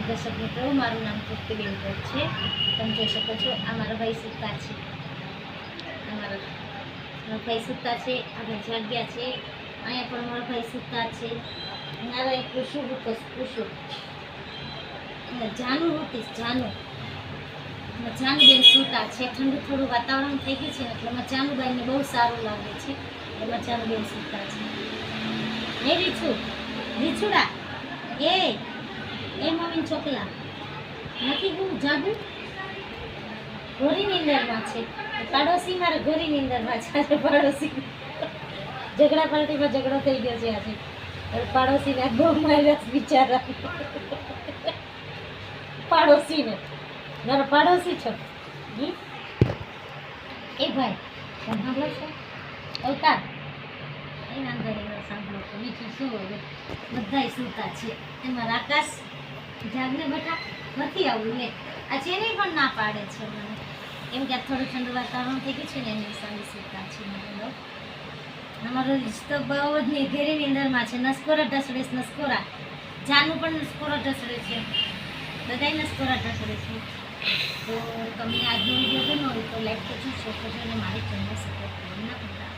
દર્શક મિત્રો, મારું નામ તૃપ્તિબેન છે. તમે જોઈ શકો છો આ મારા ભાઈ સૂતા છે. મારા ભાઈ સૂતા છે. આ ભાઈ જાગ્યા છે. અહીંયા પણ મારા ભાઈ સૂતા છે. મારા એક કુસુમ કુસુમ જાનું હોતીશ જાનુબેન સૂતા છે. ઠંડુ થોડું વાતાવરણ થઈ ગયું છે ને એટલે જાનુબેનને બહુ સારું લાગે છે એટલે જાનુબેન સૂતા છે. એ રીછુડા એ મમ્મી ચોકલા નથી હું જાગુ ઘોરીની અંદરમાં છે. પાડોશી મારે ઘોરીની અંદરમાં છે. આજે પાડોશી ઝઘડા પાર્ટીમાં ઝઘડો થઈ ગયો છે. આજે પાડોશીને બહુ માર્યા બિચારા. પાડોશીને મારા પાડોશી છો એ ભાઈ સાંભળો છો અવતાર એના અંદર સાંભળો છો. બીજું શું હવે બધાય સૂતા છે. એમાં આકાશ જાગને બેઠા નથી આવું ને આ ચેને પણ ના પાડે છે મને કેમ કે થોડું ઠંડુ વાતાવરણ થઈ ગયું છે ને એની સામે સૂતા છે. અમારો રિશ્તો બહુ જ નહીં ઘેરીની અંદરમાં છે. નસકોરા ઢસડે નસકોરા જાનું પણ નસકોરા ઢસડે છે. બધાય નસકોરા ઢસડે છે. તો તમને આજનો વિડીયો ગમ્યો હોય તો લાઈક કરજો, શેર કરજો અને મારી ચેનલ સપોર્ટ કરવાનું ના ભૂલતા.